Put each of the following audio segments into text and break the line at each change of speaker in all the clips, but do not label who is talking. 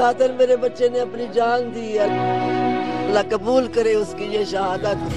خاطر میرے بچے نے اپنی جان دی ہے، اللہ قبول کرے اس کی یہ شہادت۔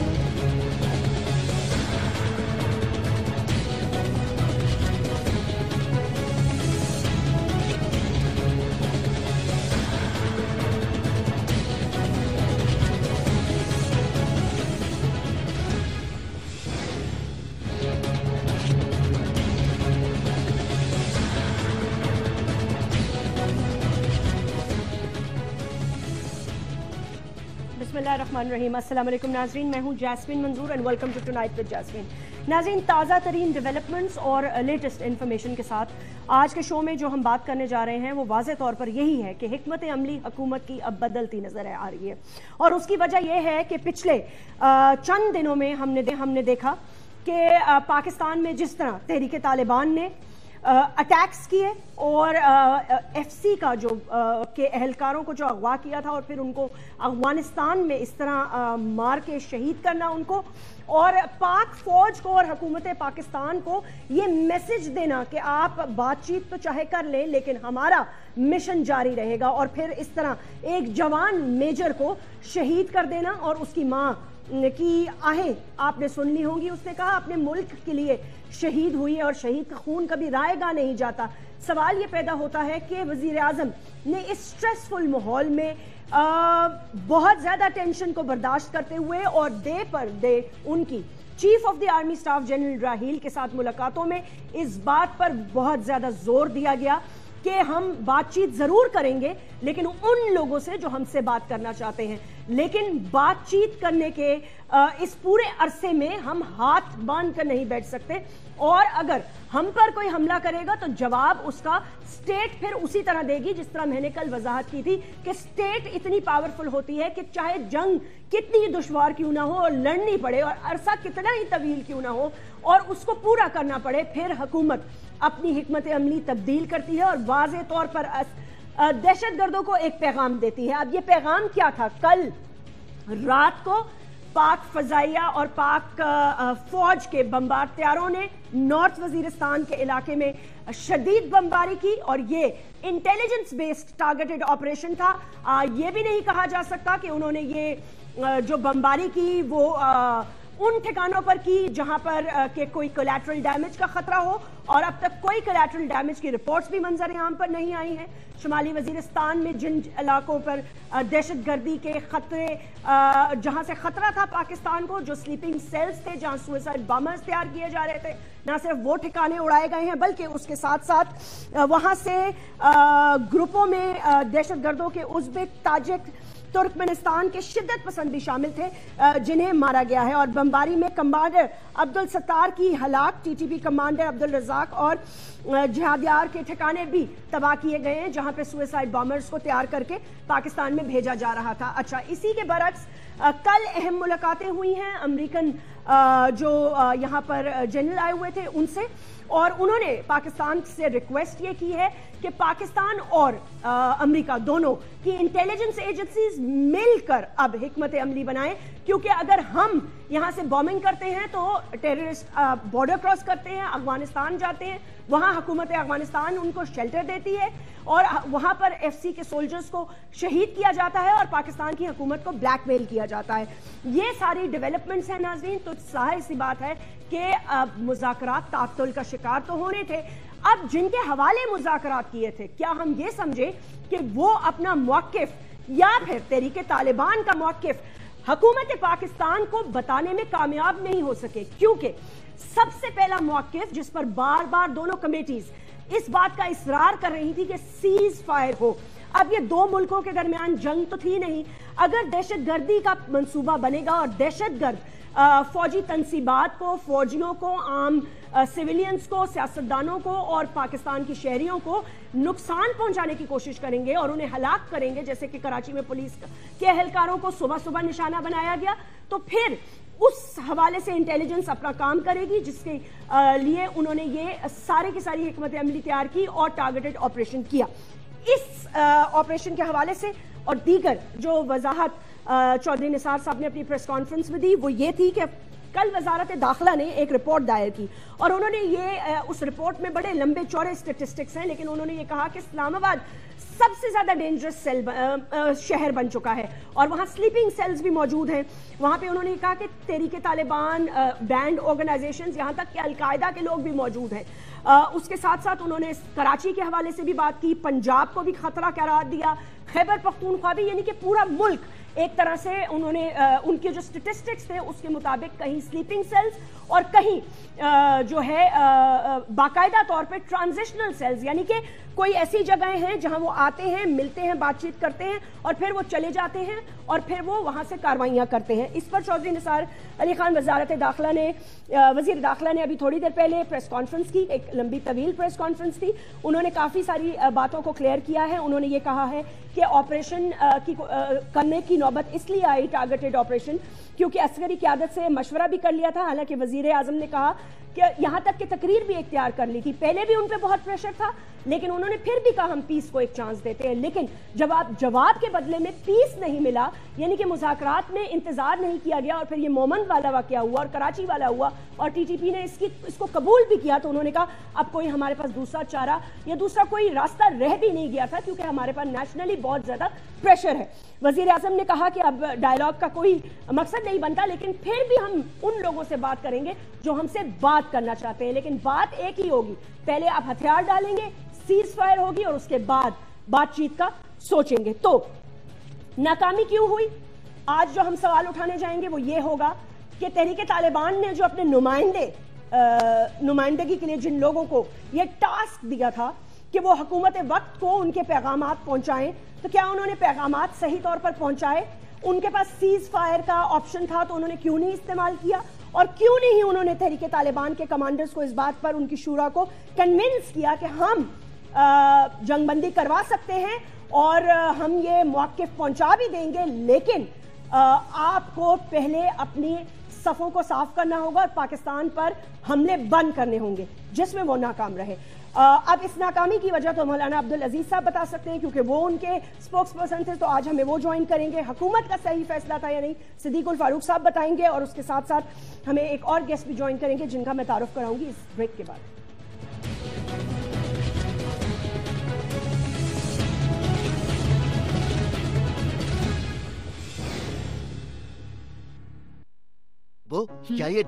बिस्मिल्लाहिर्रहमानिर्रहीम। अस्सलाम वालेकुम नाज़रीन, मैं हूं Jasmine Manzoor and welcome to tonight with Jasmine. नाज़रीन, ताज़ा तरीन डेवलपमेंट्स और लेटेस्ट इन्फॉर्मेशन के साथ आज के शो में जो हम बात करने जा रहे हैं वो वाज़े तौर पर यही है कि हिकमत अमली हुकूमत की अब बदलती नज़र आ रही है, और उसकी वजह यह है कि पिछले चंद दिनों में हमने देखा कि पाकिस्तान में जिस तरह तहरीक तालिबान ने अटैक्स किए और एफसी का जो के अहलकारों को जो अगवा किया था और फिर उनको अफगानिस्तान में इस तरह मार के शहीद करना उनको, और पाक फौज को और हुकूमत पाकिस्तान को ये मैसेज देना कि आप बातचीत तो चाहे कर लें लेकिन हमारा मिशन जारी रहेगा, और फिर इस तरह एक जवान मेजर को शहीद कर देना। और उसकी माँ की आहें आपने सुन ली होंगी, उसने कहा अपने मुल्क के लिए शहीद हुई है और शहीद का खून कभी रायगा नहीं जाता। सवाल ये पैदा होता है कि वजीर आज़म ने इस स्ट्रेसफुल माहौल में बहुत ज़्यादा टेंशन को बर्दाश्त करते हुए और डे पर डे उनकी chief of the army staff general Raheel के साथ मुलाकातों में इस बात पर बहुत ज़्यादा जोर दिया गया कि हम बातचीत ज़रूर करेंगे लेकिन उन लोगों से जो हमसे बात करना चाहते हैं, लेकिन बातचीत करने के इस पूरे अरसे में हम हाथ बांध कर नहीं बैठ सकते, और अगर हम पर कोई हमला करेगा तो जवाब उसका स्टेट फिर उसी तरह देगी जिस तरह मैंने कल वजाहत की थी कि स्टेट इतनी पावरफुल होती है कि चाहे जंग कितनी ही दुश्वार क्यों ना हो और लड़नी पड़े और अरसा कितना ही तवील क्यों ना हो और उसको पूरा करना पड़े, फिर हुकूमत अपनी हिकमत अमली तब्दील करती है और वाज़े तौर पर दहशतगर्दों को एक पैगाम देती है। अब ये पैगाम क्या था? कल रात को पाक फजाइया और पाक फौज के बम्बार्दियरों ने नॉर्थ वजीरिस्तान के इलाके में शदीद बमबारी की, और ये इंटेलिजेंस बेस्ड टारगेटेड ऑपरेशन था। ये भी नहीं कहा जा सकता कि उन्होंने ये जो बमबारी की वो उन ठिकानों पर की जहां पर के कोई कोलैटरल डैमेज का खतरा हो, और अब तक कोई कोलैटरल डैमेज की रिपोर्ट्स भी मंजर आम पर नहीं आई हैं। शुमाली वजीरिस्तान में जिन इलाकों पर दहशतगर्दी के खतरे जहां से खतरा था पाकिस्तान को, जो स्लीपिंग सेल्स थे जहां सुसाइड बॉम्बर्स तैयार किए जा रहे थे, ना सिर्फ वो ठिकाने उड़ाए गए हैं बल्कि उसके साथ साथ वहां से ग्रुपों में दहशतगर्दों के उज़्बेक, ताजिक, तुर्कमेनिस्तान के शिद्दत पसंद भी शामिल थे जिन्हें मारा गया है। और बमबारी में कमांडर अब्दुल सत्तार की हलाक, टीटीपी कमांडर अब्दुल रज़ाक और जिहादियार के ठिकाने भी तबाह किए गए हैं जहां पे सुसाइड बॉम्बर्स को तैयार करके पाकिस्तान में भेजा जा रहा था। अच्छा, इसी के बरक्स कल अहम मुलाकातें हुई हैं अमेरिकन जो यहाँ पर जनरल आए हुए थे उनसे, और उन्होंने पाकिस्तान से रिक्वेस्ट ये की है कि पाकिस्तान और अमेरिका दोनों की इंटेलिजेंस एजेंसीज मिलकर अब हिकमत अमली बनाएं, क्योंकि अगर हम यहाँ से बॉम्बिंग करते हैं तो टेररिस्ट बॉर्डर क्रॉस करते हैं, अफगानिस्तान जाते हैं, वहाँ हुकूमत अफगानिस्तान उनको शेल्टर देती है और वहाँ पर एफसी के सोल्जर्स को शहीद किया जाता है और पाकिस्तान की हुकूमत को ब्लैकमेल किया जाता है। ये सारी डेवलपमेंट्स हैं नाज़रीन, तो जाहिर सी बात है कि मुज़ाकरात तातुल का शिकार तो होने थे। अब जिनके हवाले मुज़ाकरात किए थे, क्या हम ये समझे कि वो अपना मौक़िफ़ या फिर तहरीक तालिबान का मौक़िफ़ हुकूमत पाकिस्तान को बताने में कामयाब नहीं हो सके? क्योंकि सबसे पहला मौक़िफ़ जिस पर बार बार दोनों कमेटीज इस बात का इसरार कर रही थी कि सीज फायर हो। अब ये दो मुल्कों के दरमियान जंग तो थी नहीं, अगर दहशतगर्दी का मंसूबा बनेगा और दहशतगर्द फौजी तंसीबात को, फौजियों को, आम सिविलियंस को, सियासतदानों को और पाकिस्तान की शहरियों को नुकसान पहुंचाने की कोशिश करेंगे और उन्हें हलाक करेंगे, जैसे कि कराची में पुलिस के एहलकारों को सुबह सुबह निशाना बनाया गया, तो फिर उस हवाले से इंटेलिजेंस अपना काम करेगी, जिसके लिए उन्होंने ये सारे की सारी हिकमत अमली तैयार की और टारगेटेड ऑपरेशन किया। इस ऑपरेशन के हवाले से और दीगर जो वजाहत चौधरी निसार साहब ने अपनी प्रेस कॉन्फ्रेंस में दी वो ये थी कि کل وزارت داخلہ نے ایک رپورٹ دائر کی اور انہوں نے یہ اس رپورٹ میں بڑے لمبے چوڑے اسٹیٹسٹکس ہیں، لیکن انہوں نے یہ کہا کہ اسلام آباد سب سے زیادہ ڈینجرس شہر بن چکا ہے اور وہاں سلیپنگ سیلز بھی موجود ہیں۔ وہاں پہ انہوں نے کہا کہ تحریک طالبان، بینڈ آرگنائزیشنز، یہاں تک کہ القاعدہ کے لوگ بھی موجود ہیں۔ اس کے ساتھ ساتھ انہوں نے کراچی کے حوالے سے بھی بات کی، پنجاب کو بھی خطرہ قرار دیا، خیبر پختونخوا بھی، یعنی کہ پورا ملک ایک طرح سے انہوں نے ان کے جو سٹیٹسٹکس تھے اس کے مطابق کہیں سلیپنگ سیلز اور کہیں جو ہے باقاعدہ طور پہ ٹرانزیشنل سیلز، یعنی کہ کوئی ایسی جگہیں ہیں جہاں وہ آتے ہیں، ملتے ہیں، بات چیت کرتے ہیں اور پھر وہ چلے جاتے ہیں اور پھر وہ وہاں سے کاروائیاں کرتے ہیں۔ اس پر چودھری نثار علی خان وزیر داخلہ نے ابھی تھوڑی دیر پہلے پریس کانفرنس کی، ایک لمبی طویل پریس کانفرنس تھی۔ انہوں نے کافی ساری باتوں کو کلیئر کیا ہے۔ انہوں نے یہ کہا ہے کہ آپریشن کرنے کی نوبت اس لیے آئی، ٹارگیٹڈ آپریشن، کیونکہ عسکری قیادت سے مشورہ بھی کر لیا تھا۔ حالانکہ وزیر اعظم نے کہا کہ یہاں تک کہ تقریر بھی اختیار کر لی تھی، پہلے بھی ان پہ بہت پریشر تھا، لیکن انہوں نے پھر بھی کہا ہم پیس کو ایک چانس دیتے ہیں، لیکن جواب کے بدلے میں پیس نہیں ملا، یعنی کہ مذاکرات میں انتظار نہیں کیا گیا اور پھر یہ مومند والا واقعہ ہوا اور کراچی والا ہوا اور ٹی ٹی پی نے اس کو قبول بھی کیا، تو انہوں نے کہا اب کوئی ہمارے پاس دوسرا چارہ یا دوسرا کوئی راستہ رہ بھی نہیں گیا تھا، کیونکہ ہمارے پاس نیشنلی بہت زیادہ پریشر ہے۔ وزیر اعظم نے کہا کہ اب ڈائیلاگ کا کوئی مقصد نہیں بنتا، لیکن پھر بھی ہم ان لوگوں سے بات کریں گے جو ہم سے بات کرنا چاہتے ہیں، لیکن بات ایک ہی ہوگی، پہلے آپ ہتھیار ڈالیں گے، سیز فائر ہوگی اور اس کے بعد بات چیت کا سوچیں گے۔ تو ناکامی کیوں ہوئی؟ آج جو ہم سوال اٹھانے جائیں گے وہ یہ ہوگا کہ تحریک طالبان نے جو اپنے نمائندگی کے لیے جن لوگوں کو یہ ٹاسک دیا تھا کہ وہ حکومت وقت کو ان کے پیغامات پہنچائیں، تو کیا انہوں نے پیغامات صحیح طور پر پہنچائے؟ ان کے پاس سیز فائر کا آپشن تھا تو انہوں نے کیوں نہیں استعمال کیا؟ اور کیوں نہیں انہوں نے تحریک طالبان کے کمانڈرز کو اس بات پر، ان کی شورا کو کنونس کیا کہ ہم جنگ بندی کروا سکتے ہیں اور ہم یہ موقف پہنچا بھی دیں گے، لیکن آپ کو پہلے اپنی صفوں کو صاف کرنا ہوگا اور پاکستان پر حملے بند کرنے ہوں گے، جس میں وہ ناکام رہے۔ اب اس ناکامی کی وجہ تو مولانا عبدالعزیز صاحب بتا سکتے ہیں، کیونکہ وہ ان کے سپوکس پرسن تھے، تو آج ہمیں وہ جوائن کریں گے۔ حکومت کا صحیح فیصلہ تھا یا نہیں، صدیق الفاروق صاحب بتائیں گے، اور اس کے ساتھ ساتھ ہمیں ایک اور گیسٹ بھی جوائن کریں گے جن کا میں تعارف کراؤں گی اس بریک کے بعد۔
وہ کیا یہ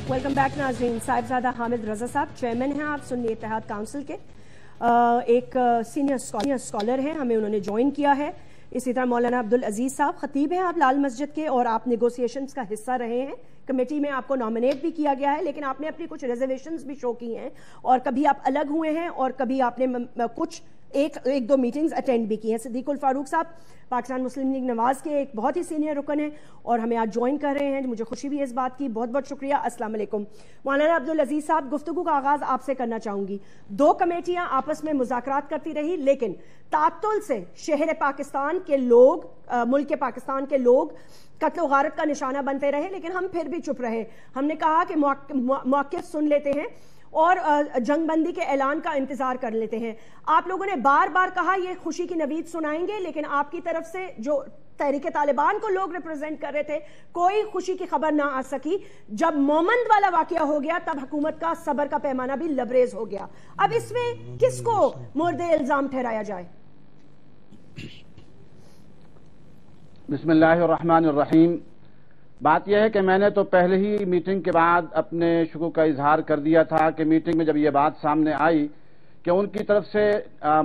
ویلکم بیک ناظرین۔ صاحبزادہ حامد رضا صاحب چیئرمین ہیں آپ سنی اتحاد کونسل کے، ایک سینئر اسکالر ہیں، ہمیں انہوں نے جوائن کیا ہے۔ اسی طرح مولانا عبدالعزیز صاحب خطیب ہیں آپ لال مسجد کے، اور آپ نیگوسیشنز کا حصہ رہے ہیں، کمیٹی میں آپ کو نامنیٹ بھی کیا گیا ہے، لیکن آپ نے اپنی کچھ ریزرویشنز بھی شو کی ہیں اور کبھی آپ الگ ہوئے ہیں اور کبھی آپ نے کچھ ایک دو میٹنگز اٹینڈ بھی کی ہیں۔ صدیق الفاروق صاحب پاکستان مسلم لیگ نواز کے ایک بہت ہی سینئر رکن ہیں اور ہمیں آج جوائن کر رہے ہیں، مجھے خوشی بھی ہے اس بات کی، بہت بہت شکریہ۔ السلام علیکم۔ مولانا عبدالعزیز صاحب، گفتگو کا آغاز آپ سے کرنا چاہوں گی۔ دو کمیٹیاں آپس میں مذاکرات کرتی رہی، لیکن تعطل سے شہر پاکستان کے لوگ، ملک پاکستان کے لوگ قتل و غارت کا نشانہ بنتے رہے، لیکن ہم پھر بھی چپ رہے۔ ہم نے کہا کہ موقف سن لیتے ہیں اور جنگ بندی کے اعلان کا انتظار کر لیتے ہیں۔ آپ لوگوں نے بار بار کہا یہ خوشی کی نوید سنائیں گے، لیکن آپ کی طرف سے جو تحریک طالبان کو لوگ ریپرزینٹ کر رہے تھے کوئی خوشی کی خبر نہ آ سکی۔ جب مومند والا واقعہ ہو گیا تب حکومت کا صبر کا پیمانہ بھی لبریز ہو گیا۔ اب اس میں کس کو مورد الزام ٹھہرایا جائے؟
بسم اللہ الرحمن الرحیم۔ بات یہ ہے کہ میں نے تو پہلے ہی میٹنگ کے بعد اپنے شکوک کا اظہار کر دیا تھا کہ میٹنگ میں جب یہ بات سامنے آئی کہ ان کی طرف سے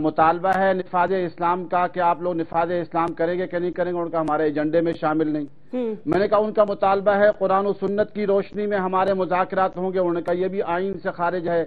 مطالبہ ہے نفاذ اسلام کا کہ آپ لوگ نفاذ اسلام کریں گے کہ نہیں کریں گے، ان کا ہمارے ایجنڈے میں شامل نہیں۔ میں نے کہا ان کا مطالبہ ہے قرآن و سنت کی روشنی میں ہمارے مذاکرات ہوں گے، انہوں نے کہا یہ بھی آئین سے خارج ہے۔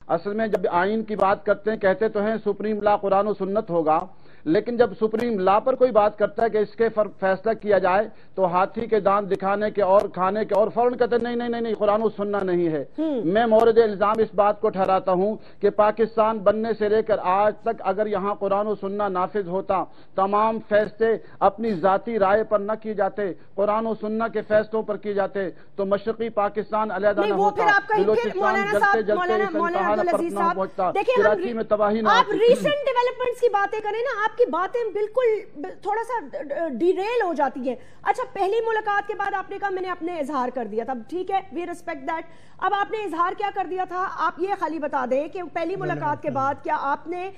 اصل میں جب آئین کی بات کرتے ہیں کہتے تو ہیں سپریم لا قرآن و سنت ہوگا، لیکن جب سپریم لا پر کوئی بات کرتا ہے کہ اس کے فیصلہ کیا جائے تو ہاتھی کے دانت دکھانے کے اور کھانے کے اور فوراً کہتے ہیں نہیں قرآن و سننا نہیں ہے۔ میں مورد الزام اس بات کو ٹھہراتا ہوں کہ پاکستان بننے سے لے کر آج تک اگر یہاں قرآن و سننا نافذ ہوتا، تمام فیصلے اپنی ذاتی رائے پر نہ کیے جاتے، قرآن و سننا کے فیصلوں پر کیے جاتے تو مشرقی پاکستان علیحدہ نہ ہوتا، بلوچستان جلتے جلتے اس انتہا پر نہ پہنچتا، کراچی میں تباہی نہ
آپ ریسنٹ ڈیولپمنٹس کی باتیں کریں نا، آپ کی باتیں بالکل تھوڑا سا ڈیریل ہو جاتی ہیں۔ اچھا، پہلی ملاقات کے بعد آپ نے کہا میں نے اپنے اظہار کر دیا تھا، ٹھیک ہے، وی ریسپیکٹ دیٹ۔ اب آپ نے اظہار کیا کر دیا تھا؟ آپ یہ خالی بتا دیں کہ پہلی ملاقات کے بعد کیا آپ نے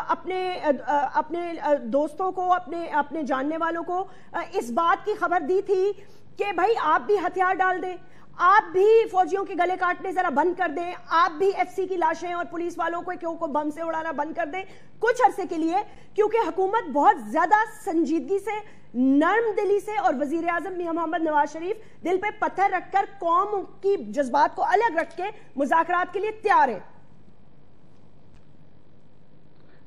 اپنے دوستوں کو، اپنے جاننے والوں کو اس بات کی خبر دی تھی کہ بھائی آپ بھی ہتھیار ڈال دیں، آپ بھی فوجیوں کے گلے کاٹنے ذرا بند کر دیں، آپ بھی ایف سی کی لاشیں اور پولیس والوں کو بم سے اڑانا بند کر دیں کچھ عرصے کے لیے، کیونکہ حکومت بہت زیادہ سنجیدگی سے، نرم دلی سے، اور وزیر اعظم میاں محمد نواز شریف دل پہ پتھر رکھ کر قوم کی جذبات کو الگ رکھ کے مذاکرات کے لیے تیار ہے؟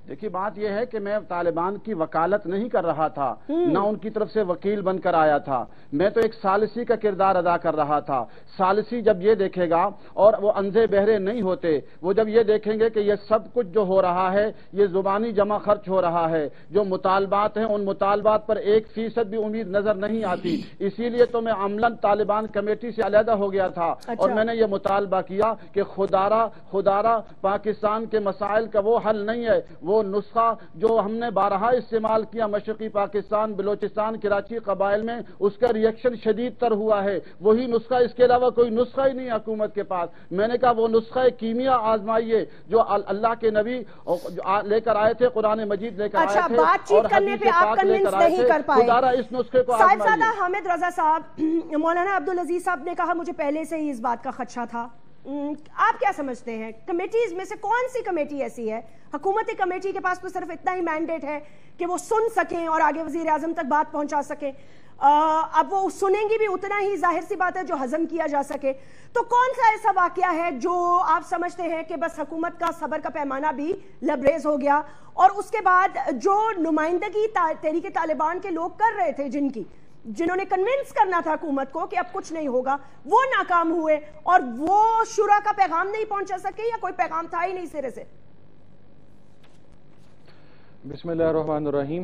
دیکھیے، بات یہ ہے کہ میں طالبان کی وکالت نہیں کر رہا تھا، نہ ان کی طرف سے وکیل بن کر آیا تھا، میں تو ایک ثالثی کا کردار ادا کر رہا تھا۔ ثالثی جب یہ دیکھے گا، اور وہ اندھے بہرے نہیں ہوتے، وہ جب یہ دیکھیں گے کہ یہ سب کچھ جو ہو رہا ہے یہ زبانی جمع خرچ ہو رہا ہے، جو مطالبات ہیں ان مطالبات پر 1% بھی امید نظر نہیں آتی، اسی لیے تو میں عملاً طالبان کمیٹی سے علیحدہ ہو گیا تھا، اور میں نے یہ مطالبہ کیا کہ خدارہ پاکستان کے مسائل کا وہ حل نہیں ہے، وہ نسخہ جو ہم نے بارہا استعمال کیا مشرقی پاکستان، بلوچستان، کراچی قبائل میں، اس کا ریئیکشن شدید تر ہوا ہے، وہی نسخہ، اس کے علاوہ کوئی نسخہ ہی نہیں حکومت کے پاس۔ میں نے کہا وہ نسخہ کیمیا آزمائیے جو اللہ کے نبی لے کر آئے تھے، قرآن مجید لے کر آئے تھے،
اچھا، بات چیت کرنے پہ آپ کنونس نہیں کر پائے۔
خدارہ اس نسخے کو آزمائیے۔
صاحبزادہ حامد رضا صاحب، مولانا عبدالعزیز صاحب نے کہا مجھے پہلے سے ہی اس بات کا خدشہ تھا، آپ کیا سمجھتے ہیں کمیٹیز میں سے کون سی کمیٹی ایسی ہے؟ حکومتی کمیٹی کے پاس تو صرف اتنا ہی مینڈیٹ ہے کہ وہ سن سکیں اور آگے وزیر اعظم تک بات پہنچا سکیں، اب وہ سنیں گی بھی اتنا ہی، ظاہر سی بات ہے، جو ہضم کیا جا سکے۔ تو کون سا ایسا واقعہ ہے جو آپ سمجھتے ہیں کہ بس حکومت کا صبر کا پیمانہ بھی لبریز ہو گیا، اور اس کے بعد جو نمائندگی تحریک طالبان کے لوگ کر رہے تھے، جنہوں نے کنونس کرنا تھا حکومت کو کہ اب کچھ نہیں ہوگا، وہ ناکام ہوئے اور وہ شورا کا پیغام نہیں پہنچا سکے، یا کوئی پیغام تھا ہی نہیں سرے سے؟
بسم اللہ الرحمن الرحیم۔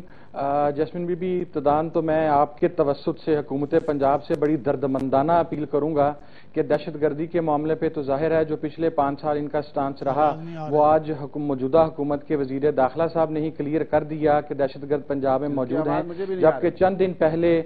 جیسمین بی بی، ابتداً تو میں آپ کے توسط سے حکومت پنجاب سے بڑی دردمندانہ اپیل کروں گا کہ دہشت گردی کے معاملے پہ تو ظاہر ہے جو پچھلے 5 سال ان کا سٹانس رہا وہ آج موجودہ حکومت کے وزیر داخلہ صاحب نے ہی کلیئر کر دیا کہ دہشت گرد پنجاب میں موجود ہیں، جبکہ چند دن پہلے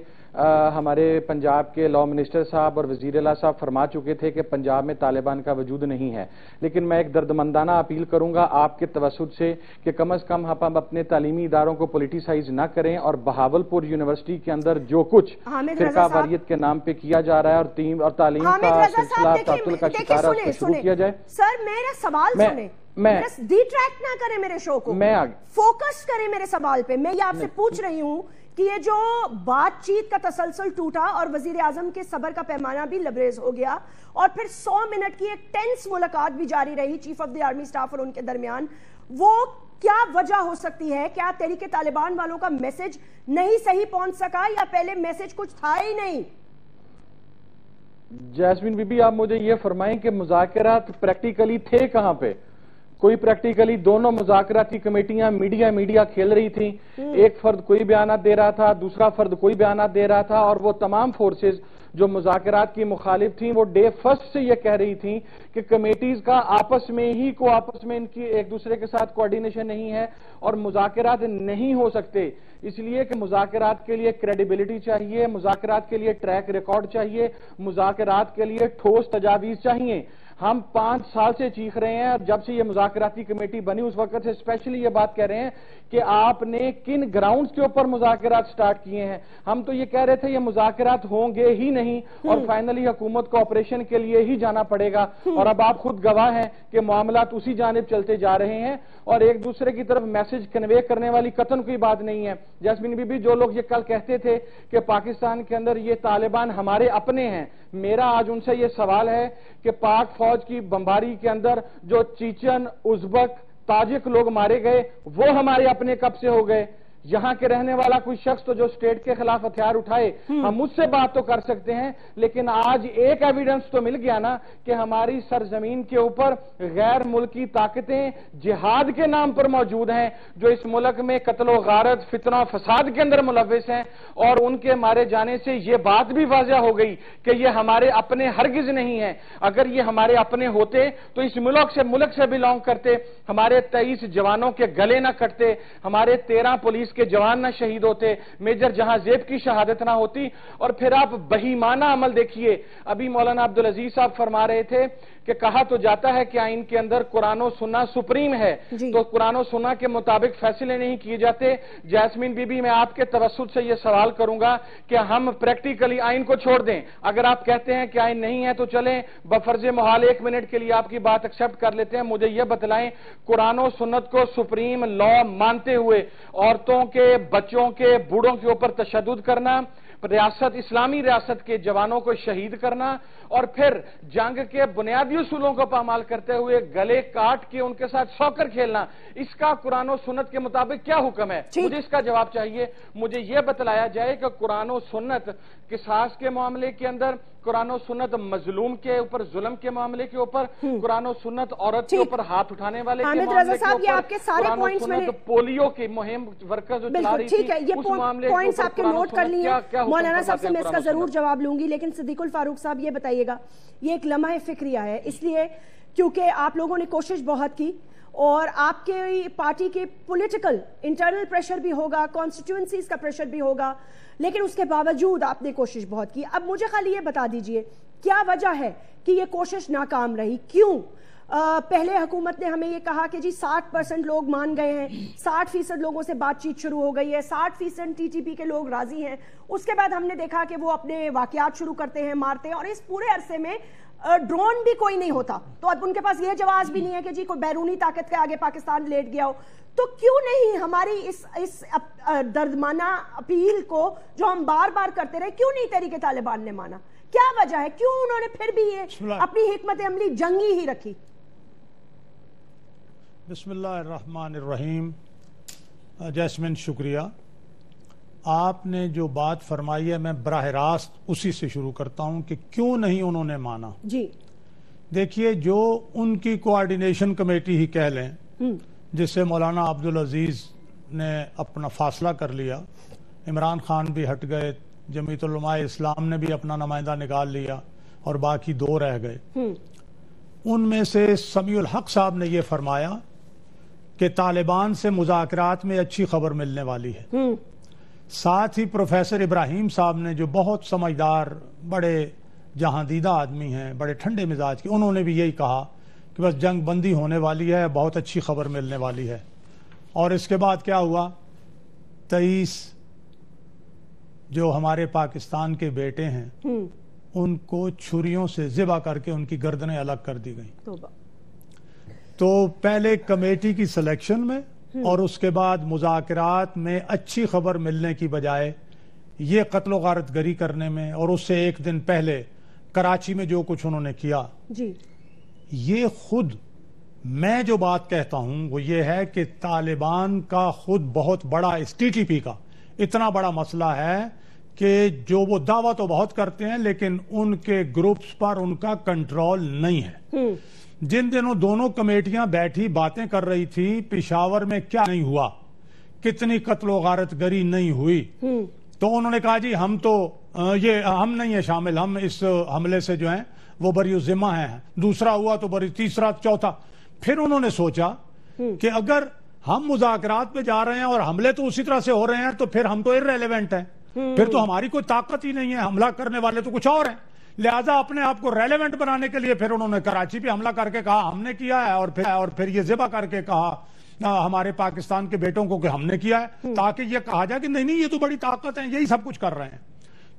ہمارے پنجاب کے لا منسٹر صاحب اور وزیر اعلیٰ صاحب فرما چکے تھے کہ پنجاب میں طالبان کا وجود نہیں ہے۔ لیکن میں ایک دردمندانہ اپیل کروں گا آپ کے توسط سے کہ کم از کم ہم اپنے تعلیمی اداروں کو پولیٹیسائز نہ کریں، اور بہاولپور یونیورسٹی کے اندر جو کچھ فرقہ واریت کے نام پہ کیا جا رہا ہے اور تعلیم کا سلسلہ تعطل کا شکار ہے، اس کو شروع کیا جائے۔
سر میرا سوال سنیں، ڈی ٹریکٹ نہ کریں میرے شو کو، فوکس کریں میرے سوال پہ۔ میں یہ آپ سے پوچھ رہی ہوں کہ یہ جو بات چیت کا تسلسل ٹوٹا اور وزیر اعظم کے صبر کا پیمانہ بھی لبریز ہو گیا، اور پھر 100 منٹ کی ایک ٹینس ملاقات بھی جاری رہی chief of the army staff اور ان کے درمیان، وہ کیا وجہ ہو سکتی ہے؟ کیا تحریک طالبان والوں کا میسج نہیں صحیح پہنچ سکا، یا پہلے میسج کچھ تھا ہی نہیں؟
جیسمین بی بی، آپ مجھے یہ فرمائیں کہ مذاکرات پریکٹیکلی تھے کہاں پہ؟ کوئی پریکٹیکلی دونوں مذاکراتی کمیٹیاں میڈیا کھیل رہی تھیں، ایک فرد کوئی بیانات دے رہا تھا، دوسرا فرد کوئی بیانات دے رہا تھا، اور وہ تمام فورسز جو مذاکرات کی مخالف تھیں وہ ڈے فرسٹ سے یہ کہہ رہی تھیں کہ کمیٹیز کا آپس میں ان کی ایک دوسرے کے ساتھ کوارڈینیشن نہیں ہے اور مذاکرات نہیں ہو سکتے، اس لیے کہ مذاکرات کے لیے کریڈیبلٹی چاہیے، مذاکرات کے لیے ٹریک ریکارڈ چاہیے، مذاکرات کے لیے ٹھوس تجاویز چاہیے۔ ہم 5 سال سے چیخ رہے ہیں، اور جب سے یہ مذاکراتی کمیٹی بنی اس وقت سے اسپیشلی یہ بات کہہ رہے ہیں کہ آپ نے کن گراؤنڈز کے اوپر مذاکرات سٹارٹ کیے ہیں۔ ہم تو یہ کہہ رہے تھے یہ مذاکرات ہوں گے ہی نہیں، اور فائنلی حکومت کو آپریشن کے لیے ہی جانا پڑے گا، اور اب آپ خود گواہ ہیں کہ معاملات اسی جانب چلتے جا رہے ہیں، اور ایک دوسرے کی طرف میسج کنوے کرنے والی قطن کوئی بات نہیں ہے۔ جیسمین بی بی، جو لوگ یہ کل کہتے تھے کہ پاکستان کے اندر یہ طالبان ہمارے اپنے ہیں، میرا آج ان سے یہ سوال ہے کہ پاک فوج کی بمباری کے اندر جو چیچن، ازبک، ताजिक लोग मारे गए, वो हमारे अपने कब से हो गए। यहाँ के रहने वाला कोई शख्स तो जो स्टेट के खिलाफ हथियार उठाए, हम उससे बात तो कर सकते हैं, लेकिन आज एक एविडेंस तो मिल गया ना कि हमारी सरजमीन के ऊपर गैर मुल्की ताकतें जिहाद के नाम पर मौजूद हैं, जो इस मुल्क में कत्ल गारत, फितना, फसाद के अंदर मुलव्विस हैं। और उनके मारे जाने से ये बात भी वाज़ह हो गई कि ये हमारे अपने हरगिज नहीं है। अगर ये हमारे अपने होते तो इस मुल्क से बिलोंग करते, हमारे 23 जवानों के गले न कटते, हमारे 13 पुलिस के जवान न शहीद होते, मेजर जहांजेब की शहादत ना होती। और फिर आप बहीमाना अमल देखिए। अभी मौलाना अब्दुल अजीज साहब फरमा रहे थे कि कहा तो जाता है कि आइन के अंदर कुरान और सुन्ना सुप्रीम है, तो कुरान और सुन्ना के मुताबिक फैसले नहीं किए जाते। जैस्मीन बीबी, मैं आपके तवस्सुत से यह सवाल करूंगा कि हम प्रैक्टिकली आइन को छोड़ दें। अगर आप कहते हैं कि आइन नहीं है तो चलें, बफर्ज मोहाल 1 मिनट के लिए आपकी बात एक्सेप्ट कर लेते हैं। मुझे यह बतलाएं, कुरान और सुन्नत को सुप्रीम लॉ मानते हुए औरतों के, बच्चों के, बूढ़ों के ऊपर तशद्दुद करना, रियासत, इस्लामी रियासत के जवानों को शहीद करना और फिर जंग के बुनियादी उसूलों को पामाल करते हुए गले काट के उनके साथ सॉकर खेलना, इसका कुरान और सुन्नत के मुताबिक क्या हुक्म है? मुझे इसका जवाब चाहिए। मुझे यह बतलाया जाए कि कुरान और सुन्नत किसास के मामले के अंदर, कुरान और सुन्नत मजलूम के ऊपर, जुल्म के मामले के ऊपर, कुरान और सुन्नत औरत के ऊपर हाथ उठाने वाले के मामले के ऊपर, कुरान और सुन्नत पोलियो की मुहिम वर्कर जो चला रही थी उस मामले के ऊपर
आपके नोट कर लिए। मौलाना साहब से मैं इसका जरूर जवाब लूंगी, लेकिन सिद्दीकुल फारूक साहब ये बताइएगा, ये एक लम्हा फिक्रिया है, इसलिए क्योंकि आप लोगों ने कोशिश बहुत की और आपके पार्टी के पॉलिटिकल इंटरनल प्रेशर भी होगा, कॉन्स्टिट्यूएंसीज का प्रेशर भी होगा, लेकिन उसके बावजूद आपने कोशिश बहुत की। अब मुझे खाली ये बता दीजिए क्या वजह है कि ये कोशिश नाकाम रही? क्यों? पहले हुकूमत ने हमें ये कहा कि जी 60% लोग मान गए हैं, 60% लोगों से बातचीत शुरू हो गई है, 60% टीटीपी के लोग राजी हैं। उसके बाद हमने देखा कि वो अपने वाकयात शुरू करते हैं, मारते हैं, और इस पूरे अरसे में ड्रोन भी कोई नहीं होता। तो अब उनके पास ये जवाब भी नहीं है कि जी कोई बैरूनी ताकत के आगे पाकिस्तान लेट गया हो। तो क्यों नहीं हमारी इस दर्दमाना अपील को जो हम बार बार करते रहे, क्यों नहीं तहरीक तालिबान ने माना? क्या वजह है? क्यों उन्होंने फिर भी ये अपनी हिकमत अमली जंगी ही रखी?
बिस्मिल्लाहिर्रहमानिर्रहीम। जैस्मिन, शुक्रिया। आपने जो बात फरमाई है मैं बराह रास्त उसी से शुरू करता हूं कि क्यों नहीं उन्होंने माना
जी।
देखिए, जो उनकी कोऑर्डिनेशन कमेटी ही कह लें, जिससे मौलाना अब्दुल अजीज ने अपना फासला कर लिया, इमरान खान भी हट गए, जमीयतुल उलमा इस्लाम ने भी अपना नुमाइंदा निकाल लिया और बाकी 2 रह गए। उनमें से समीउल हक साहब ने यह फरमाया कि तालिबान से मुज़ाकरात में अच्छी खबर मिलने वाली है। साथ ही प्रोफेसर इब्राहिम साहब ने, जो बहुत समझदार, बड़े जहांदीदा आदमी हैं, बड़े ठंडे मिजाज के, उन्होंने भी यही कहा कि बस जंग बंदी होने वाली है, बहुत अच्छी खबर मिलने वाली है। और इसके बाद क्या हुआ? 23 जो हमारे पाकिस्तान के बेटे हैं उनको छुरियों से ज़िबा करके उनकी गर्दनें अलग कर दी गई। तो पहले कमेटी की सिलेक्शन में और उसके बाद मुज़ाकरात में अच्छी खबर मिलने की बजाय ये कत्ल गारत गरी करने में, और उससे 1 दिन पहले कराची में जो कुछ उन्होंने किया
जी, ये
खुद मैं जो बात कहता हूं वो ये है कि तालिबान का खुद बहुत बड़ा, इस टीटीपी का इतना बड़ा मसला है कि जो वो दावा तो बहुत करते हैं लेकिन उनके ग्रुप्स पर उनका कंट्रोल नहीं है। जिन दिनों दोनों कमेटियां बैठी बातें कर रही थी, पेशावर में क्या नहीं हुआ, कितनी कत्लो गारत गरी नहीं हुई, तो उन्होंने कहा जी हम तो ये हम नहीं है शामिल, हम इस हमले से जो है वो बरी जिम्मा है, दूसरा हुआ तो बरी, तीसरा, चौथा। फिर उन्होंने सोचा कि अगर हम मुज़ाकरात पे जा रहे हैं और हमले तो उसी तरह से हो रहे हैं तो फिर हम तो इर्रेलेवेंट हैं, फिर तो हमारी कोई ताकत ही नहीं है, हमला करने वाले तो कुछ और हैं। लिहाजा अपने आप को रेलेवेंट बनाने के लिए फिर उन्होंने कराची पे हमला करके कहा हमने किया है, और फिर ये ज़िबा करके कहा हमारे पाकिस्तान के बेटों को कि हमने किया है, ताकि ये कहा जाए कि नहीं नहीं ये तो बड़ी ताकत है, यही सब कुछ कर रहे हैं।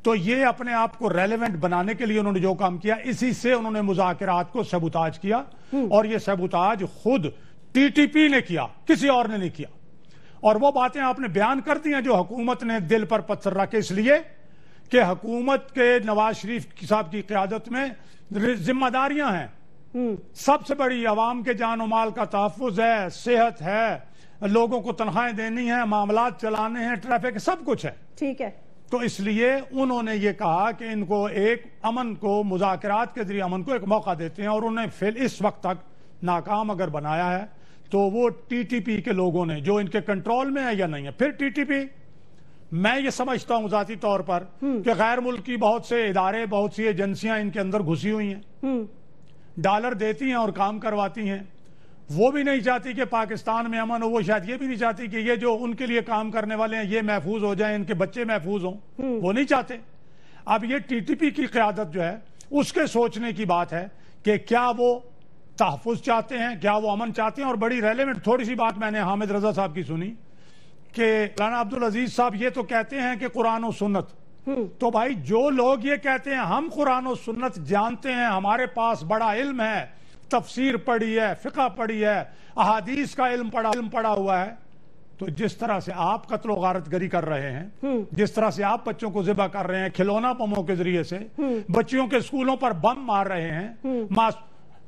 तो ये अपने आप को रेलेवेंट बनाने के लिए उन्होंने जो काम किया, इसी से उन्होंने मुज़ाकरात को सबूताज किया, और ये सबूताज खुद टीटीपी ने किया, किसी और ने नहीं किया। और वो बातें आपने बयान कर दी हैं जो हुकूमत ने दिल पर पत्थर रखे, इसलिए कि हुकूमत के नवाज शरीफ साहब की क़यादत में जिम्मेदारियां हैं सबसे बड़ी आवाम के जान और माल का तहफ्फुज है, सेहत है, लोगों को तनख्वाहें देनी है, मामलात चलाने हैं, ट्रैफिक, सब कुछ है।
ठीक है,
तो इसलिए उन्होंने ये कहा कि इनको एक अमन को, मुज़ाकरात के जरिए अमन को एक मौका देते हैं, और उन्हें फिर इस वक्त तक नाकाम अगर बनाया है तो वो टीटीपी के लोगों ने, जो इनके कंट्रोल में है या नहीं है। फिर टीटीपी, मैं ये समझता हूं ज़ाती तौर पर कि गैर मुल्की बहुत से इदारे, बहुत सी एजेंसियां इनके अंदर घुसी हुई हैं, डॉलर देती हैं और काम करवाती हैं। वो भी नहीं चाहती कि पाकिस्तान में अमन हो, वो शायद ये भी नहीं चाहती कि ये जो उनके लिए काम करने वाले हैं ये महफूज हो जाए, इनके बच्चे महफूज हों, वो नहीं चाहते। अब ये टीटीपी की क़यादत जो है उसके सोचने की बात है कि क्या वो तहफ़्फ़ुज़ चाहते हैं, क्या वो अमन चाहते हैं। और बड़ी रेलेवेंट थोड़ी सी बात मैंने हामिद रजा साहब की सुनी कि मौलाना अब्दुल अजीज साहब ये तो कहते हैं कि कुरान और सुन्नत, तो भाई जो लोग ये कहते हैं हम कुरान और सुन्नत जानते हैं, हमारे पास बड़ा इल्म है, तफसीर पढ़ी है, फिक़ह पढ़ी है, अहादीस का इल्म पढ़ा हुआ है, तो जिस तरह से आप कत्ल और गारतगरी कर रहे हैं, जिस तरह से आप बच्चों को ज़िबा कर रहे हैं खिलौना बमों के जरिए से, बच्चियों के स्कूलों पर बम मार रहे हैं,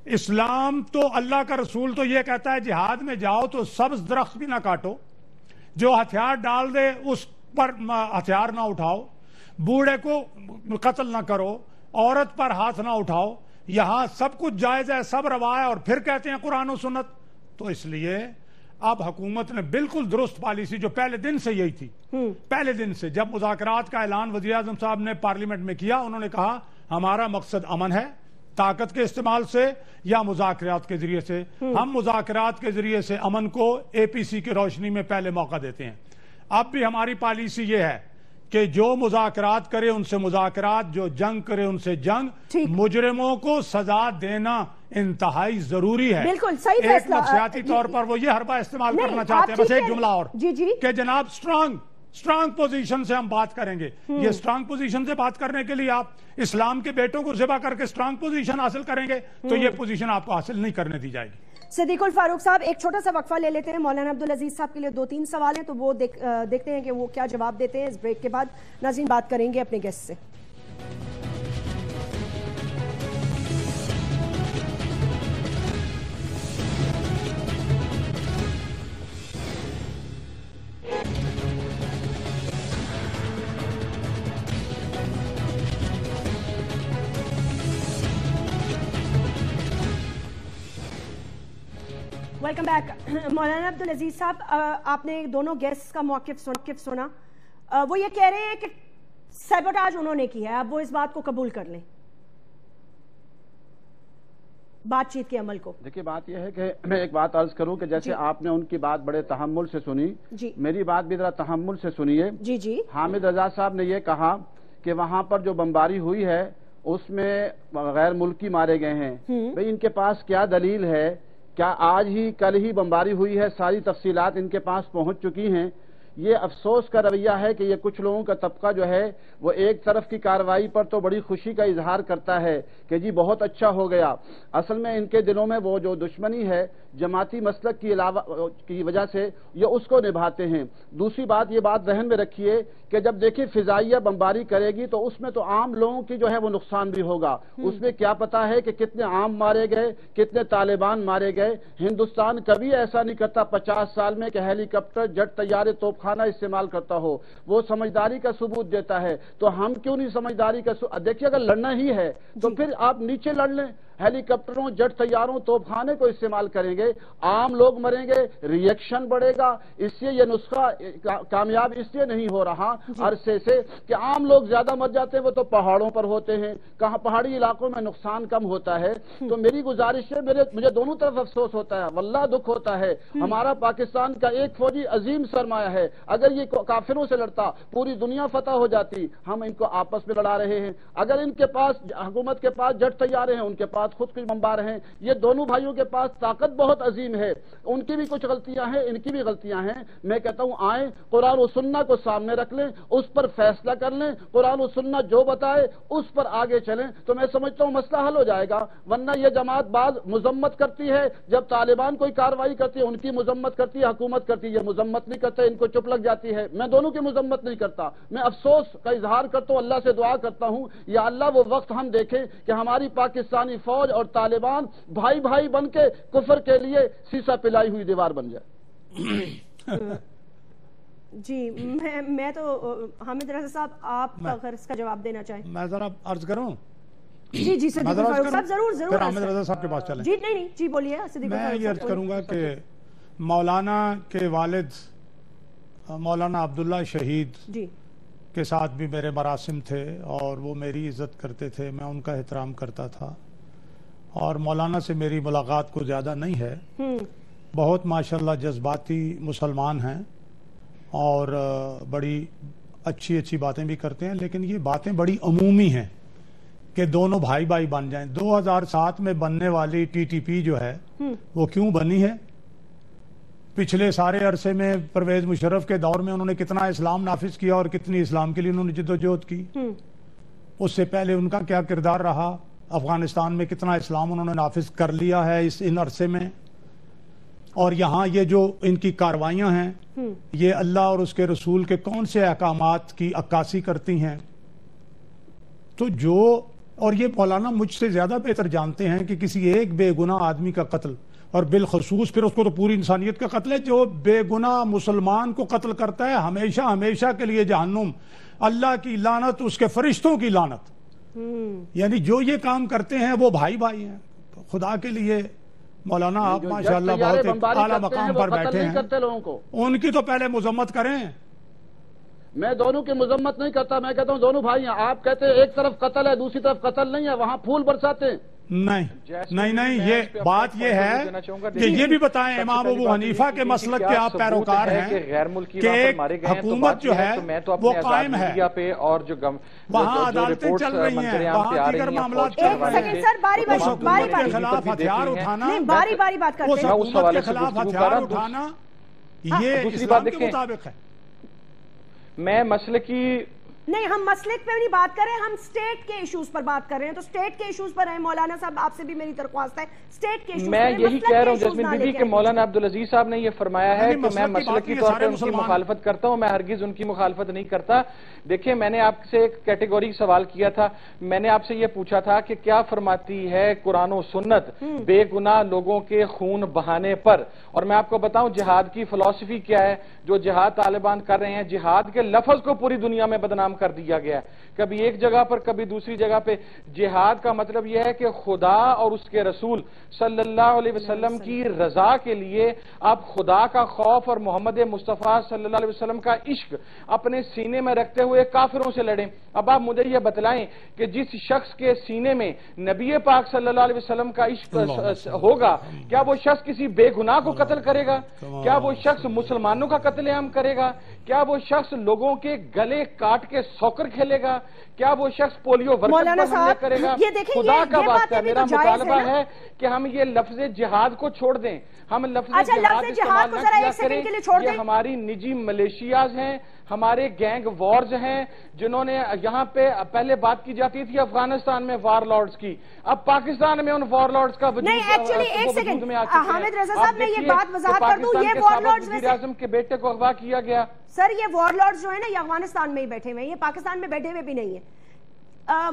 इस्लाम तो, अल्लाह का रसूल तो ये कहता है जिहाद में जाओ तो सब्ज दरख्त भी ना काटो, जो हथियार डाल दे उस पर हथियार ना उठाओ, बूढ़े को कत्ल ना करो, औरत पर हाथ ना उठाओ, यहां सब कुछ जायज है, सब रवा है, और फिर कहते हैं कुरान और सुन्नत। तो इसलिए अब हुकूमत ने बिल्कुल दुरुस्त पॉलिसी, जो पहले दिन से यही थी, पहले दिन से जब मुज़ाकरात का ऐलान वज़ीर आज़म साहब ने पार्लियामेंट में किया, उन्होंने कहा हमारा मकसद अमन है, ताकत के इस्तेमाल से या मुज़ाकरात के जरिए से। हम मुज़ाकरात के जरिए से अमन को एपीसी की रोशनी में पहले मौका देते हैं। अब भी हमारी पॉलिसी ये है कि जो मुज़ाकरात करे उनसे मुज़ाकरात, जो जंग करे उनसे जंग, मुजरिमों को सजा देना इंतहाई जरूरी है।
बिल्कुल सही
एक नफसियाती तौर पर वो ये हरबा इस्तेमाल करना चाहते हैं। बस एक जुमला और कि जनाब स्ट्रांग पोजीशन से हम बात करेंगे। ये स्ट्रांग पोजीशन से बात करने के लिए आप इस्लाम के बेटों को ज़िबा करके स्ट्रांग पोजीशन हासिल करेंगे तो ये पोजीशन आपको हासिल नहीं करने दी जाएगी।
सिद्दीकुल फारूक साहब, एक छोटा सा वक्फा ले लेते हैं। मौलाना अब्दुल अजीज साहब के लिए 2-3 सवाल हैं, तो वो देखते हैं कि वो क्या जवाब देते हैं। इस ब्रेक के बाद नाज़रीन बात करेंगे अपने गेस्ट से। Welcome back. मौलाना अब्दुल अजीज साहब, आपने दोनों गेस्ट का मौक़िफ़ सुना। वो ये कह रहे हैं कि सैबोटाज उन्होंने की है, अब वो इस बात को कबूल कर लें, बातचीत के अमल को।
देखिए, बात यह है कि मैं एक बात अर्ज करूं कि जैसे आपने उनकी बात बड़े तहम्मुल से सुनी, मेरी बात भी जरा तहम्मुल से सुनिए। जी। हामिद रजा साहब ने यह कहा कि वहां पर जो बमबारी हुई है उसमें गैर मुल्की मारे गए हैं। भाई, इनके पास क्या दलील है? क्या आज ही कल ही बमबारी हुई है? सारी तफसीलात इनके पास पहुंच चुकी हैं। ये अफसोस का रवैया है कि ये कुछ लोगों का तबका जो है वो एक तरफ की कार्रवाई पर तो बड़ी खुशी का इजहार करता है कि जी बहुत अच्छा हो गया। असल में इनके दिलों में वो जो दुश्मनी है जमाती मसलक की वजह से ये उसको निभाते हैं। दूसरी बात, ये बात ज़हन में रखिए कि जब देखिए फिजाइया बमबारी करेगी तो उसमें तो आम लोगों की जो है वो नुकसान भी होगा। उसमें क्या पता है कि कितने आम मारे गए, कितने तालिबान मारे गए। हिंदुस्तान कभी ऐसा नहीं करता 50 साल में कि हेलीकॉप्टर, जेट, तैयारे, तोपखाना इस्तेमाल करता हो। वो समझदारी का सबूत देता है। तो हम क्यों नहीं समझदारी का देखिए, अगर लड़ना ही है तो फिर आप नीचे लड़ लें। हेलीकॉप्टरों, जेट, तैयारों, तोपखाने को इस्तेमाल करेंगे, आम लोग मरेंगे, रिएक्शन बढ़ेगा। इससे ये नुस्खा कामयाब इसलिए नहीं हो रहा अरसे से कि आम लोग ज्यादा मर जाते हैं, वो तो पहाड़ों पर होते हैं, कहाँ पहाड़ी इलाकों में नुकसान कम होता है। तो मेरी गुजारिश है, मुझे दोनों तरफ अफसोस होता है, वल्लाह दुख होता है। हमारा पाकिस्तान का एक फौजी अजीम सरमाया है, अगर ये काफिरों से लड़ता पूरी दुनिया फतह हो जाती। हम इनको आपस में लड़ा रहे हैं। अगर इनके पास, हुकूमत के पास जेट तैयारे हैं, उनके पास खुद कुछ बमबार हैं। ये दोनों भाइयों के पास ताकत बहुत अजीम है। उनकी भी कुछ गलतियां हैं, इनकी भी गलतियां हैं। मैं कहता हूं आए, कुरान और सुन्ना को सामने रख लें, उस पर फैसला कर लें, कुरान और सुन्ना जो बताए उस पर आगे चलें, तो मैं समझता हूं मसला हल हो जाएगा। वरना यह जमात बाज मुजम्मत करती है, जब तालिबान कोई कार्रवाई करती है उनकी मुजम्मत करती है, हुकूमत करती है, ये मुजम्मत नहीं करते, इनको चुप लग जाती है। मैं दोनों की मुजम्मत नहीं करता, मैं अफसोस का इजहार करता हूं, अल्लाह से दुआ करता हूं या अल्लाह वो वक्त हम देखें कि हमारी पाकिस्तानी फौज فوج اور طالبان بھائی بھائی بن کے کفر کے لیے سیسا پلائی ہوئی دیوار بن جائے.
جی میں تو حامد رضا صاحب آپ اگر اس کا جواب دینا چاہیں.
میں ذرا عرض کروں.
جی صدیق فاروق صاحب ضرور
پھر حامد رضا صاحب کے پاس چلیں.
جی نہیں جی بولیے صدیق
میں
فاروق
یہ عرض کروں گا کہ مولانا کے والد مولانا عبداللہ شہید
جی
کے ساتھ بھی میرے مراسم تھے اور وہ میری عزت کرتے تھے, میں ان کا احترام کرتا تھا, اور مولانا سے میری ملاقات کو زیادہ نہیں ہے. بہت ماشاءاللہ جذباتی مسلمان ہیں اور بڑی اچھی باتیں بھی کرتے ہیں, لیکن یہ باتیں بڑی عمومی ہیں کہ دونوں بھائی بھائی بن جائیں. 2007 میں بننے والی ٹی ٹی پی جو ہے وہ کیوں بنی ہے؟ پچھلے سارے عرصے میں پرویز مشرف کے دور میں انہوں نے کتنا اسلام نافذ کیا اور کتنی اسلام کے لیے انہوں نے جدوجہد کی. اس سے پہلے ان کا کیا کردار رہا؟ افغانستان میں کتنا اسلام انہوں نے نافذ کر لیا ہے ان عرصے میں. اور یہاں یہ جو ان کی کاروائیاں ہیں یہ اللہ اور اس کے رسول کے کون سے احکامات کی عکاسی کرتی ہیں؟ تو اور یہ مولانا مجھ سے زیادہ بہتر جانتے ہیں کہ کسی ایک بے گناہ آدمی کا قتل, اور بالخصوص پھر اس کو تو پوری انسانیت کا قتل ہے, جو بے گناہ مسلمان کو قتل کرتا ہے ہمیشہ کے لیے جہنم, اللہ کی لعنت, اس کے فرشتوں کی لعنت. یعنی جو یہ کام کرتے ہیں وہ بھائی بھائی ہیں. خدا کے لیے مولانا آپ ماشاءاللہ بہت ایک اعلیٰ مقام پر بیٹھے ہیں, ان کی تو پہلے مذمت کریں.
میں دونوں کی مذمت نہیں کرتا, میں کہتا ہوں دونوں بھائی ہیں. آپ کہتے ہیں ایک طرف قتل ہے دوسری طرف قتل نہیں ہے, وہاں پھول برساتے ہیں.
نہیں یہ بات یہ ہے کہ یہ بھی بتائیں امام ابو حنیفہ کے مسلک کے آپ پیروکار ہیں کہ ایک حکومت جو ہے وہ قائم ہے, وہاں عدالتیں چل رہی ہیں, وہاں دیگر معاملات چل رہے ہیں, اس حکومت کے خلاف ہتھیار اٹھانا, اس حکومت کے خلاف ہتھیار اٹھانا یہ اسلام کے مطابق ہے.
میں مسلکی
نہیں, ہم مسلک پہ نہیں بات کر رہے ہیں, ہم سٹیٹ کے ایشوز پر بات کر رہے ہیں. تو سٹیٹ کے ایشوز پر ہیں مولانا صاحب, آپ سے بھی میری درخواست ہے سٹیٹ کے ایشوز. میں
یہی کہہ رہا ہوں جاسمین بی بی کہ مولانا عبدالعزیز صاحب نے یہ فرمایا ہے کہ میں مسلکی طور پر ان کی مخالفت کرتا ہوں, میں ہرگز ان کی مخالفت نہیں کرتا. دیکھیں میں نے آپ سے ایک کیٹیگوری سوال کیا تھا, میں نے آپ سے یہ پوچھا تھا کہ کیا فرماتی ہے قرآن و سنت بے گناہ لوگوں کے خون بہانے پر. اور میں آپ کو بتاؤں جہاد کی فلسفی کیا ہے. جو جہاد طالبان کر رہے ہیں, جہاد کے لفظ کو پوری دنیا میں بدنام کر دیا گیا ہے, کبھی ایک جگہ پر کبھی دوسری جگہ پہ. جہاد کا مطلب یہ ہے کہ خدا اور اس کے رسول صلی اللہ علیہ وسلم کی رضا کے لیے آپ خدا کا خوف اور محمد مصطفیٰ صلی اللہ علیہ وسلم کا عشق اپنے سینے میں رکھتے ہوئے کافروں سے لڑیں. اب آپ مجھے یہ بتلائیں کہ جس شخص کے سینے میں نبی پاک صلی اللہ علیہ وسلم کا عشق ہوگا, کیا وہ شخص کسی بے گناہ کو قتل کرے گا؟ کیا وہ شخص مسلمانوں کا قتل عام کرے گا؟ کیا وہ شخص لوگوں کے گلے کاٹ کے سوکر کھیلے گا؟ کیا وہ شخص پولیو ورکر پر حملہ کرے گا؟ خدا کا واسطہ میرا مطالبہ ہے کہ ہم یہ لفظ جہاد کو چھوڑ دیں, ہم لفظ جہاد استعمال نہ کیا کریں. یہ ہماری نجی ملیشیاز ہیں, ہمارے گینگ وارز ہیں جنہوں نے یہاں پہ پہلے بات کی جاتی تھی افغانستان میں وار لارڈز کی, اب پاکستان میں ان وار لارڈز کا وجود میں آ چکے ہیں.
حامد رضا صاحب میں یہ بات وضاحت کر دوں, یہ وار لارڈز
وزیر اعظم کے بیٹے کو اغوا کیا گیا.
سر یہ وار لارڈز جو ہیں نا یہ افغانستان میں ہی بیٹھے ہوئے ہیں, یہ پاکستان میں بیٹھے ہوئے بھی نہیں ہیں.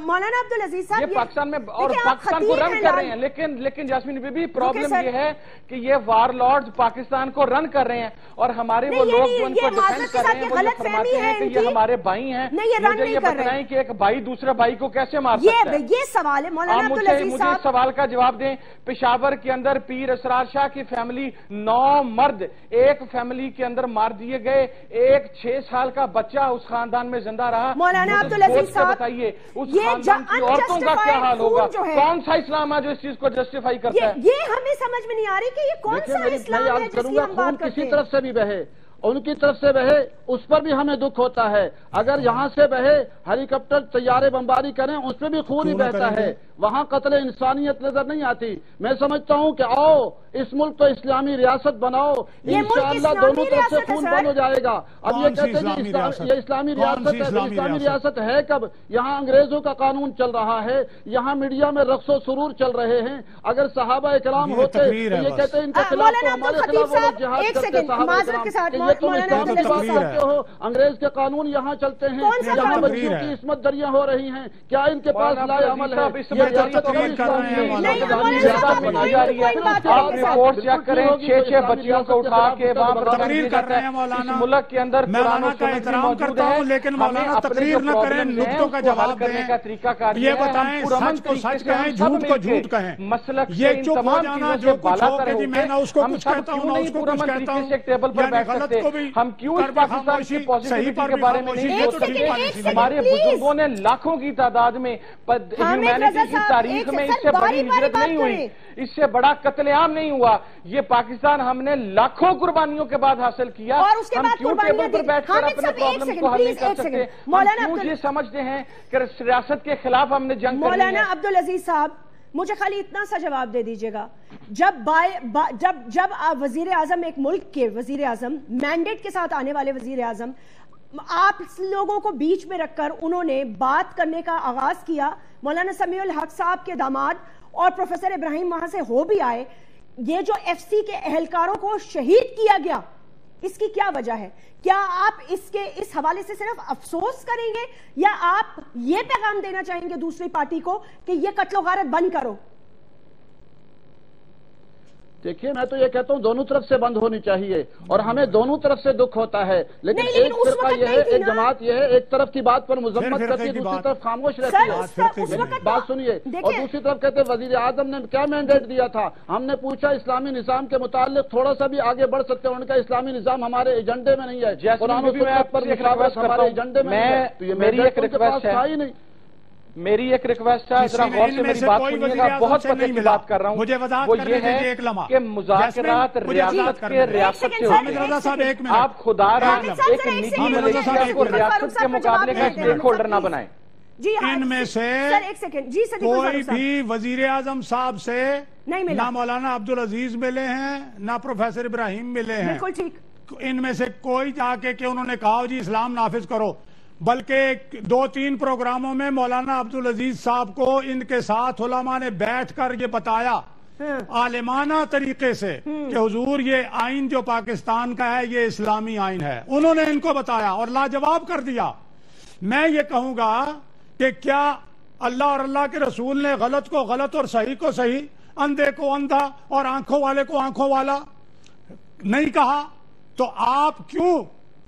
مولانا عبدالعزیز صاحب
یہ پاکستان میں اور پاکستان کو رن کر رہے ہیں, لیکن جاسمین بی بی پرابلم یہ ہے کہ یہ وار لارڈز پاکستان کو رن کر رہے ہیں اور ہمارے وہ لوگ جو ان کو ڈیفینڈ کر رہے ہیں وہ یہ فرماتے ہیں کہ یہ ہمارے بھائی ہیں. مجھے یہ بتائیں کہ ایک بھائی دوسرے بھائی کو کیسے مار سکتا ہے؟
یہ سوال ہے مولانا عبدالعزیز صاحب,
مجھے اس سوال کا جواب دیں. پشاور کے اندر پیر اسرار شاہ کی فیملی 9 مرد ایک فیملی کے اندر مار دیے گئے, ایک 6 سال کا بچہ اس خاندان میں زندہ رہا.
مولانا عبدالعزیز صاحب
بتائیے اس خاندان کی عورتوں کا کیا حال ہوگا؟ کون سا اسلام ہے جو اس چیز کو جسٹیفائی کرتا ہے؟
یہ ہمیں سمجھ میں نہیں آ رہی کہ یہ کون سا اسلام ہے جس کی ہم بات کرتے ہیں.
کسی طرف سے بھی بہے, ان کی طرف سے بہے, اس پر بھی ہمیں دکھ ہوتا ہے. اگر یہاں سے بہے ہیلی کاپٹر طیارے بمباری کریں اس پہ بھی خون ہی بہتا ہے, وہاں قتل انسانیت نظر نہیں آتی. میں سمجھتا ہوں کہ آؤ اس ملک کو اسلامی ریاست بناؤ, انشاءاللہ دونوں طرف سے خون بند ہو جائے گا. اب یہ کہتے ہیں کہ یہ اسلامی ریاست ہے, اسلامی ریاست ہے کب؟ یہاں انگریزوں کا قانون چل رہا ہے, یہاں میڈیا میں رقص و سرور چل رہے ہیں. اگر صحابہ اکرام ہوتے تو یہ کہتے ہیں ان کے خلاف تو ہمارے خلاف وہ لوگ جہاد کرتے صحابہ اکرام, یہ تم اسلامی بات کرتے ہو. انگریز کے قانون یہاں چلتے ہیں, یہاں بچیوں کی عصمت دریاں ہو رہی ہیں, کیا ان کے پاس لائے عمل ہے؟
तकरीर कर रहे हैं
आप रिपोर्ट चेक करें, 6 बच्चियों को उठा के वहाँ पर
तकरीर कर रहे हैं मौलाना।
मुल्क के अंदर
मौलाना का एहतराम करता हूँ, लेकिन मौलाना तकरीर न करें, नुक्तों का जवाब
करने का तरीका कार
ये बताएं, सच को सच कहें, झूठ को झूठ कहें। ये चुप हो जाना, जो कुछ हो कि जी मैं ना उसको कुछ कहता हूँ ना उसको कुछ कहता हूँ,
टेबल पर बैठ सकते, हम क्यों इस पाकिस्तान की पॉजिटिविटी के बारे में नहीं सोचते? हमारे बुजुर्गों ने लाखों की तादाद में ह्यूमैनिटी की तारीख में इससे बड़ी हिजरत नहीं हुई, इससे बड़ा कत्लेआम नहीं हुआ। ये पाकिस्तान हमने लाखों कुर्बानियों के बाद हासिल किया, हम क्यों टेबल पर बैठकर अपने प्रॉब्लम को हल नहीं कर सकते? हम क्यों ये समझते हैं कि रियासत के खिलाफ हमने जंग करनी है?
मौलाना अब्दुल अजीज साहब, मुझे खाली इतना सा जवाब दे दीजिएगा, जब वजीर आजम, एक मुल्क के वजीर आजम, मैंडेट के साथ आने वाले वजीर आजम, आप लोगों को बीच में रखकर उन्होंने बात करने का आगाज किया, मौलाना समीउल हक साहब के दामाद और प्रोफेसर इब्राहिम वहां से हो भी आए, ये जो एफसी के एहलकारों को शहीद किया गया, इसकी क्या वजह है? क्या आप इस हवाले से सिर्फ अफसोस करेंगे या आप ये पैगाम देना चाहेंगे दूसरी पार्टी को कि ये कत्लो गारत बंद करो?
देखिए, मैं तो ये कहता हूँ दोनों तरफ से बंद होनी चाहिए और हमें दोनों तरफ से दुख होता है, लेकिन एक फिरका ये है, एक जमात ये है, एक तरफ की बात पर मुजम्मत करती है, दूसरी तरफ खामोश रहती है। बात सुनिए, और दूसरी तरफ कहते हैं वजीर आजम ने क्या मैंडेट दिया था? हमने पूछा इस्लामी निजाम के मुताल्लिक थोड़ा सा भी आगे बढ़ सकते हैं, उनका इस्लामी निजाम हमारे एजेंडे में नहीं है, कुरान और सुन्नत पर मुशावरत हमारे एजेंडे में नहीं है, तो ये
मेरी एक रिक्वेस्ट है, मेरी एक रिक्वेस्ट है, जरा गौर से मेरी बात सुनिएगा, बहुत पते की बात कर रहा हूँ,
मुझे
वो ये है कि मुज़ाकरात रियासत के रियासत से होते हैं। आप खुदा एक निजी मलेशिया को रियासत के मुकाबले का स्टेक होल्डर ना बनाएं।
इनमें से कोई भी वजीर आजम साहब से ना मौलाना अब्दुल अजीज मिले हैं, ना प्रोफेसर इब्राहिम मिले हैं।
बिल्कुल ठीक।
इनमें से कोई जाके कि उन्होंने कहा जी इस्लाम नाफिज करो, बल्कि 2-3 प्रोग्रामों में मौलाना अब्दुल अजीज साहब को इनके साथ उलमा ने बैठकर ये बताया आलिमाना तरीके से कि हुजूर ये आइन जो पाकिस्तान का है ये इस्लामी आइन है। उन्होंने इनको बताया और लाजवाब कर दिया। मैं ये कहूंगा कि क्या अल्लाह और अल्लाह के रसूल ने गलत को गलत और सही को सही, अंधे को अंधा और आंखों वाले को आंखों वाला नहीं कहा? तो आप क्यों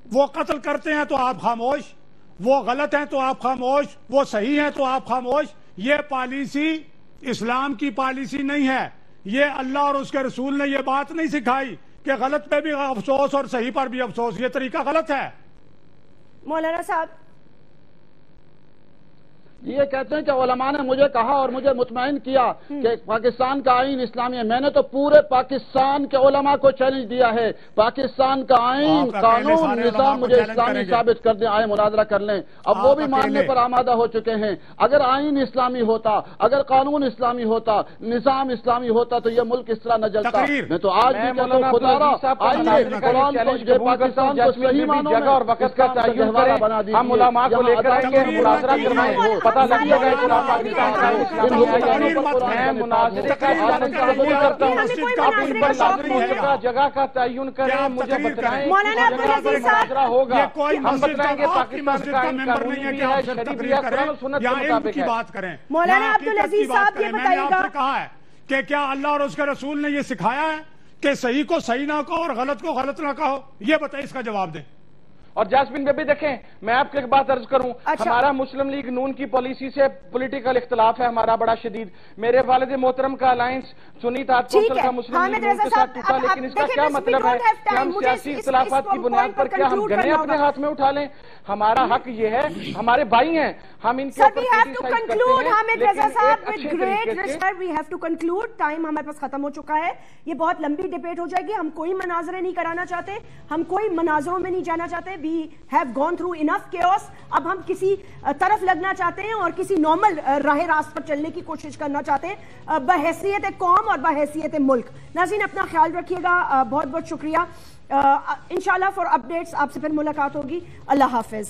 वो कत्ल करते हैं तो आप खामोश, वो गलत हैं तो आप खामोश, वो सही हैं तो आप खामोश? ये पॉलिसी इस्लाम की पॉलिसी नहीं है। ये अल्लाह और उसके रसूल ने ये बात नहीं सिखाई कि गलत पे भी अफसोस और सही पर भी अफसोस। ये तरीका गलत है।
मौलाना साहब,
ये कहते हैं कि उलमा ने मुझे कहा और मुझे मुतमईन किया कि पाकिस्तान का आइन इस्लामी है। मैंने तो पूरे पाकिस्तान के उलमा को चैलेंज दिया है, पाकिस्तान का आइन, कानून, निजाम मुझे इस्लामी साबित कर दें, आए मुनाजरा कर लें। अब वो भी मानने पर आमादा हो चुके हैं। अगर आइन इस्लामी होता, अगर कानून इस्लामी होता, निजाम इस्लामी होता तो ये मुल्क इस तरह न जलता। मैं तो आज भी कहता हूं खुदारा आइए कुरान को, पाकिस्तान को सही मानो में
और वक्त का तय्युन करें, हम उलमा को लेकर आएंगे, मुनाजरा करवाएं, पता लगिएगा पाकिस्तान का मैं मुनाजरे का कबूल करता हूँ। आप जगह का तय्युन करें, मुझे बताएं मुनाजरा होगा, हम बताएंगे पाकिस्तान का आइन कानूनी भी है, शरीफ भी है, कुरान और सुन्नत के मुताबिक है।
बात करें
मौलाना अब्दुल अजीज साहब, ये बताइएगा,
कहा है कि क्या अल्लाह और उसके रसूल ने ये सिखाया है कि सही को सही ना कहो और गलत को गलत ना कहो? ये बताइए, इसका जवाब दें।
और जास्मिन बेबी देखें, मैं आपको एक बात अर्ज करूं, हमारा मुस्लिम लीग नून की पॉलिसी से पॉलिटिकल इख्तलाफ है हमारा बड़ा शदीद। मेरे वालिद मोहतरम का अलायंस सुन्नी ताज कौंसिल का मुस्लिम लीग नून के साथ टूटा, लेकिन इसका क्या मतलब है कि हम सियासी इख्तलाफात की बुनियाद पर क्या हम गन्ने अपने हाथ में उठा लें? हमारा हक ये है, हमारे भाई हैं, हम इनके ऊपर
टाइम हमारे पास खत्म हो चुका है। ये बहुत लंबी डिबेट हो जाएगी, हम कोई मनाजरे नहीं कराना चाहते, हम कोई मनाजरों में नहीं जाना चाहते। We have gone through enough chaos. अब हम किसी तरफ लगना चाहते हैं और किसी नॉर्मल राह रास्त पर चलने की कोशिश करना चाहते हैं बहैसियत कौम और बहैसियत मुल्क। नाज़रीन, अपना ख्याल रखिएगा, बहुत बहुत शुक्रिया। इंशाल्लाह फॉर अपडेट्स आपसे फिर मुलाकात होगी। अल्लाह हाफिज।